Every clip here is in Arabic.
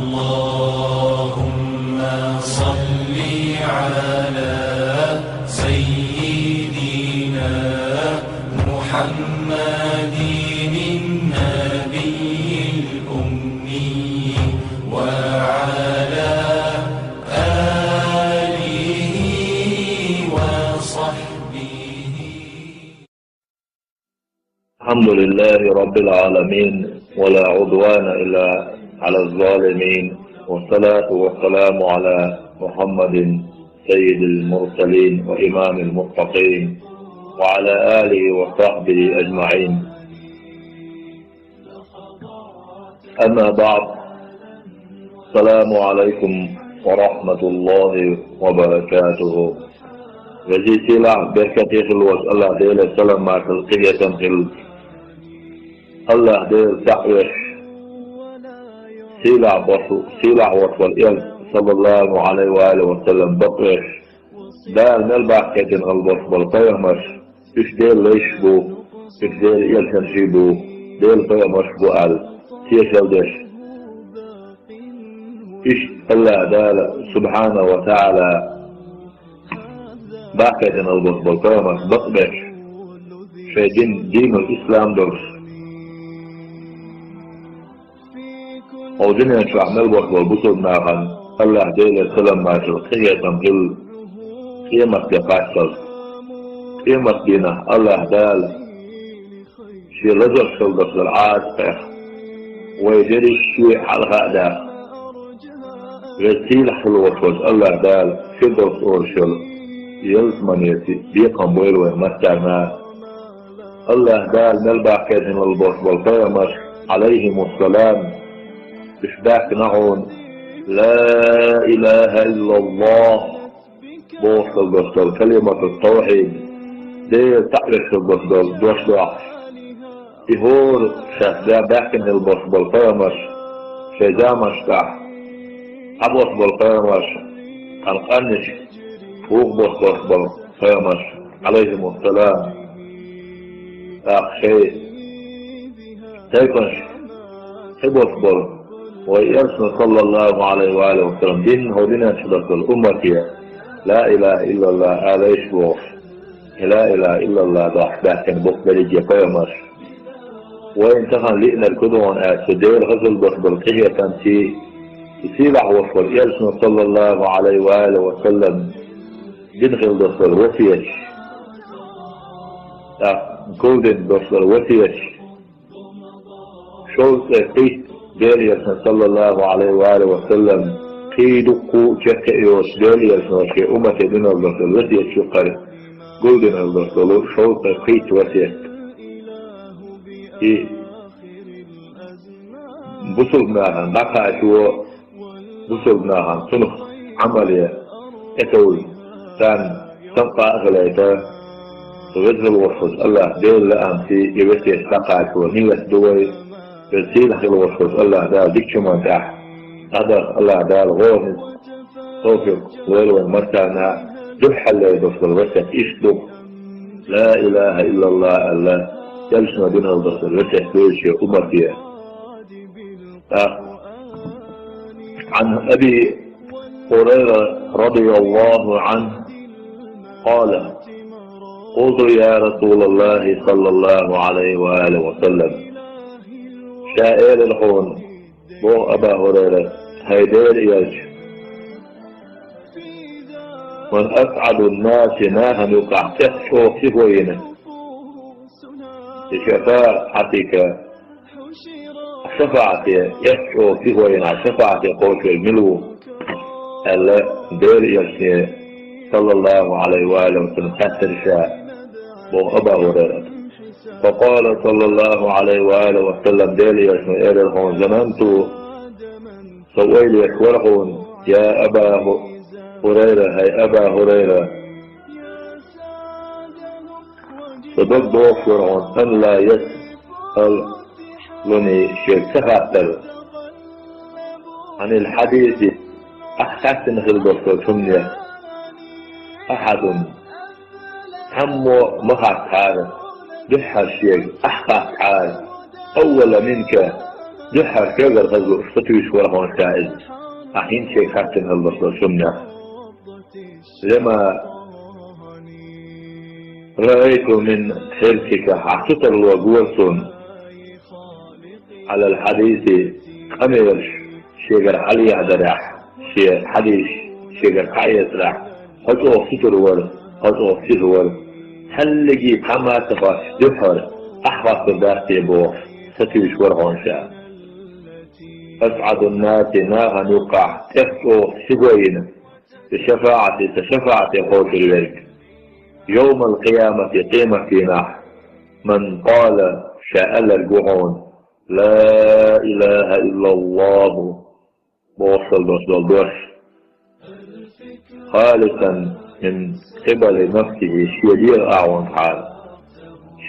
اللهم صل على سيدنا محمد النبي الأمي وعلى آله وصحبه. الحمد لله رب العالمين ولا عدوان إلا على الظالمين، والصلاة والسلام على محمد سيد المرسلين وإمام المتقين وعلى آله وصحبه أجمعين. أما بعد، السلام عليكم ورحمة الله وبركاته. وزي سلاح بركة خلوة الله ديل السلام مع تلقية خل الله ديل تحوش سلاح بطو سلاح وطول إل صلى الله عليه وآله وسلم بطوش دال نلبع كتن غلبط بالقيمش إش ديل ليش بو إش ديل إل تنشيبو ديل قيمش بو آل سيشل ديش إش الله دال سبحانه وتعالى باكتن غلبط بالقيمش بطوش في دين الإسلام درس وجنة شعمل وقت والبطل ناغن الله ديل السلام مع تلقية تنقل قيمة يقاسل قيمة دينا الله دال شي رزق شلدك للعاد ويجري شوي حلقة دا غسيل حلوة الله دال فدرس أورشل يلزمنيتي بيقم ويلوه مستعنا الله دال نلبع كاتم البص والقيمة عليهم السلام بشباك نعون لا إله إلا الله بوصل بصل كلمة التوحيد دي تعرف البصل دوشدع إهور شاكدا باكن البصل قيمش شجامش تح أبوص بالقيمش القنش فوق بصل قيمش عليهم السلام أخشي تيكنش حبوص ويرسل صلى الله عليه وآله وسلم دين هو دين شدق الأمة لا إله إلا الله عليش بوخ لا إله إلا الله ضح باكن بوخ بلجي قيمش وإن تخن لئنا الكدوان سدير غزل بالقية تنسي يسيلح وصل يرسل صلى الله عليه وآله وسلم دين غل دصل وفيش كل دين دصل وفيش شو سيقيت داليا صلى الله عليه وآله وسلم قيدقو جكئيوس داليا شي أمة دين الرسول وسيت شقر قل دين الرسول شوط قيت وسيت بصلناها نقع شو بصلناها صنف عملية اتول كان تنقى أغليتا وغزل الوصف الله ديل لأم في يوسيت نقع شو نيلة دوي رسيل حلوة الله دال ديك شما تاح هذا الله دال غورنس توفيق ويلو المرتانا جح اللي بصر وسك إشدو لا إله إلا الله الله يلسنا دينا البصر وسك بيشي أمتيا عن أبي هريرة رضي الله عنه قال قلت يا رسول الله صلى الله عليه وآله وسلم شائر الحون بو أبا هريرة هيدير يج من أسعد الناس ناها يقع تحشو في وينه الشفاء حقيقة شفاعة يحشو في وينه شفاعة قوش الملو ألا دير يج صلى الله عليه وآله وسلم حتى شاء بو أبا هريرة فقال صلى الله عليه وآله وسلم ديلي يسمى إيرهون زمنت سويلي يحورهون يا أبا هريرة هاي أبا هريرة فضد فرعون أن لا يسألني شيء تخاطر عن الحديث أحسن في البصر ثمني أحد همه مخاط هذا بحر شيء أحقق حال أول منك جحر كيغر غزو فتوش ورهون شائز أحين شيء خاتن الله سمنا لما رأيت من حركك حسطر وقوة على الحديث أمير شيغر علي عدراح حديث شيغر حيث راح هل أوفيتر ورد هل أوفيتر ورد هل لقي حما تفاش جحر أحفظ برداتي بوف فتوش ورهون شائز أسعد الناس ناها يقع تفتو سبوين بشفاعة خوش الورق يوم القيامة قيمة فينا من قال شاء الجهون لا إله إلا الله بوصل دوش خالصا من قبل نفسه شيدير أعوان حال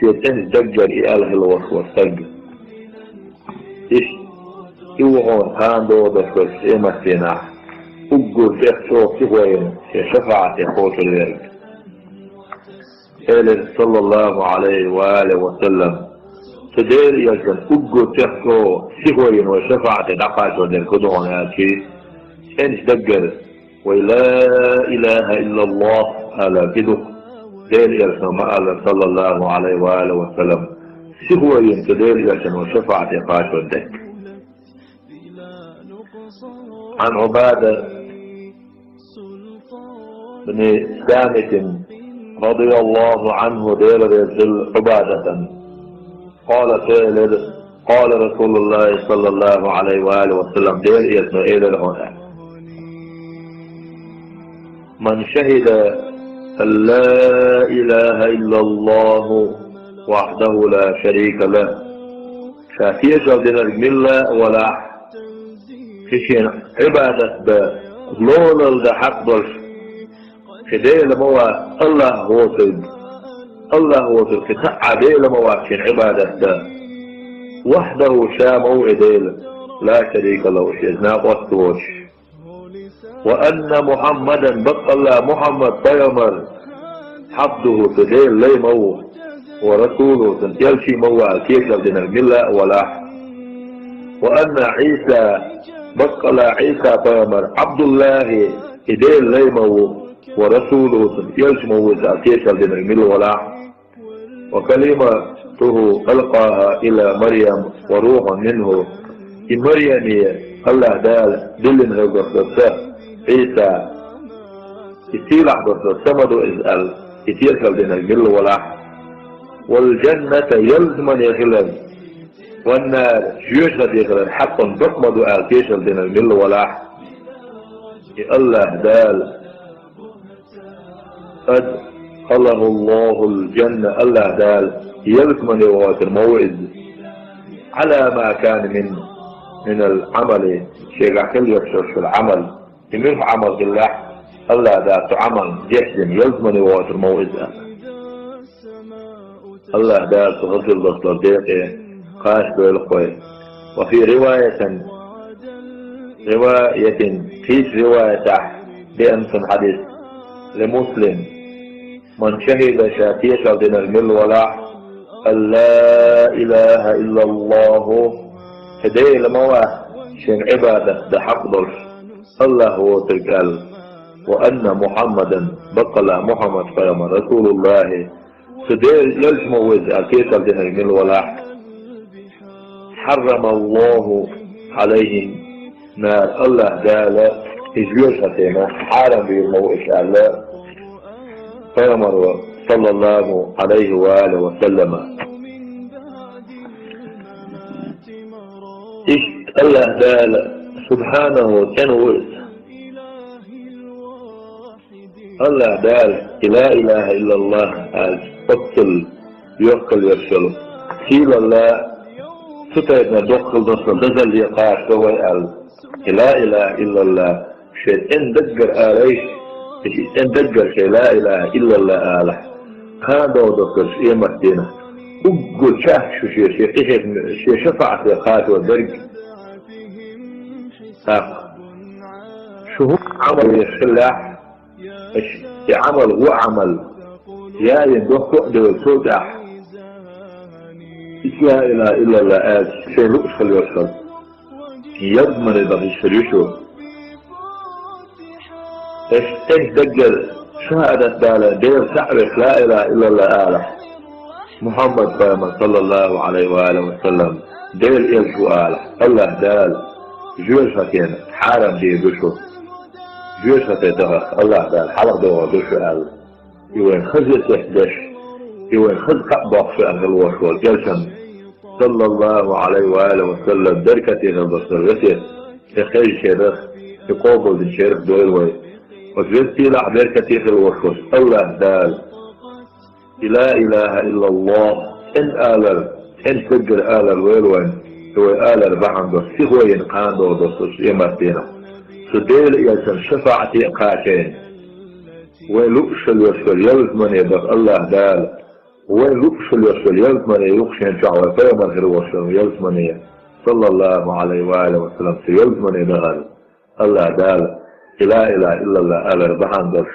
شيطان دجر إله الوصوة سجل يوهون هاندو دكتور إيما سينا أقول تخشو سيوين شفاعة خوش الورق قال صلى الله عليه وآله وسلم تدير يجن أقول تخشو سيوين وشفاعة دقاش ودين كدهون هاتي إنش دقر ولا إله إلا الله على كده دير يجن ما صلى الله عليه وآله وسلم سيوين تدير يجن وشفاعة دقاش ودين عن عبادة بن سامت رضي الله عنه دير رجل عبادة قال رسول الله صلى الله عليه وآله وسلم دير اسمه إلى هنا من شهد أن لا إله إلا الله وحده لا شريك له شافية دين الملة ولا كشين عبادة بلول الحق ضلش كده لموا الله هو في كتاع دي لموا كشين عبادة وحده شا موعدين لا شريك له شيزنا قصوش وأن محمدا بقى الله محمد طيمر حفظه تدين لي مو ورسوله تنتيلشي مو كيف لبدين الملة ولا وأن عيسى بقى عيسى طيمر عبد الله إدين ليمو ورسوله يلشمو وزعتيش لدين المل ولا وكلمته ألقاها إلى مريم وروح منه إن مريم الله دال دلن هدرسة عيسى يسيلح درسة مدو إزال يتيش لدين المل ولا والجنة يلزمن يخلن والنار جيوشة يخلن حقا بقمدو آتيش لدين المل ولا الله دال أدخله الله الجنة الله دال يلزمن يواتر موعد على ما كان من العمل شيء كل يكشف في العمل من عمل الله الله دال تعمل جحد يلزمن يواتر موعد الله دال تغسل بصدر ديقه قاش بالقوي وفي رواية في رواية بأنس حديث لمسلم من شهد شاتيش دين المل ولا أن لا إله إلا الله هدي لمواه شن عبادة ده حق ضلش الله هو تلك وأن محمدا بقى محمد قيام رسول الله سدير يلجموز أكيد دين المل ولا حرم الله عليهم نار الله قال إجيوشها تيما حارم بالموئش الله فيمر صلى الله عليه وآله وسلم الله قال سبحانه تنوز الله قال لا إله إلا الله قال اقتل يقتل يرسله سيل الله ستايدنا دخل نصر دزل يقاش هو قال لا إله إلا الله شيء دقر عليه شيء دقر شيء لا إله إلا الله آله هذا ودقر شيء مدينة أقول شاه شو شيء شفاعة يقاش ودرج شو عمل يخلع عمل هو عمل يا يندوخ تقدر وتوجع لا إله إلا الله آل شيء رؤس الوصل يضمن بغيشريشو اش دقل شهادة دالة دير تعرف لا إله إلا الله آله محمد صلى الله عليه وآله وسلم دير إلشو آله الله دال جوش هكين حارم دي بشو جوش هكين الله دال حلق دوا بشو آله يوين خزي تحدش يوين خز قبض في أهل الوشوال جلشن صلى الله عليه وآله وسلم دركتين البصر يخير شيرخ يقوبل دي شيرخ دول وجلتي لعبير كتير الوشوش الله دال لا إله إلا الله إن آلر إن فجر آلر ويلوين هو آلر بعندو سيهو ينقاندو دوستوش يمتينا سديل يلسن شفاعتي قاكين ويلوش الوشول يلزمن يدف الله دال ويلوش الوشول يلزمن يوخشين شعوة فيمن غير وشول يلزمن صلى الله عليه وآله وسلم يلزمن يدغل الله دال لا إله إلا الله آلر بعندوش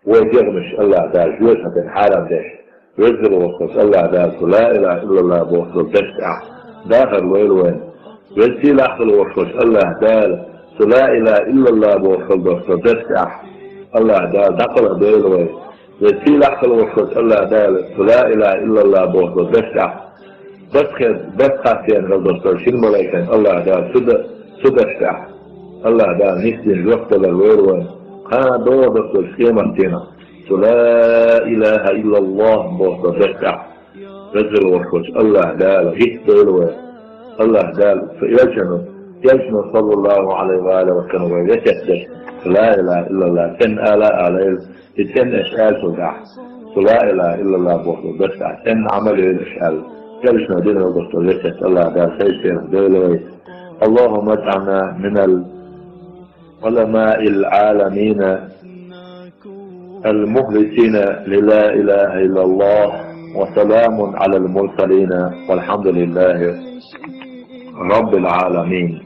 ويجغمش الله دال جوشة بين حالم ديش ويزر وصف الله دال لا إله إلا الله بوصل دشتع داخل ويلوين ويزي لحظة وصف الله دال لا إله إلا الله بوصل دشتع الله دال دقل ويلوين ويزي لحظة وصف الله دال لا إله إلا الله بوصل دشتع بس خاسين غلطة شين ملايكين الله دال سدشتع الله دال نسين الوقت للويلوين قانا دوضة الخيمة تينا لا إله إلا الله بوضة دكع رجل وحوش الله دال جيت دولوه الله دال يجنو صلى الله عليه وآله وسلم ويجتدش لا إله إلا الله تن آلاء عليه تن إشعال تدع لا إله إلا الله بوضة دكع تن عمل الإشعال يجنو دين البصر يجت الله دال سيسير دولوه اللهم اجعلنا من علماء العالمين المخلصين للا إله إلا الله وسلام على المرسلين والحمد لله رب العالمين.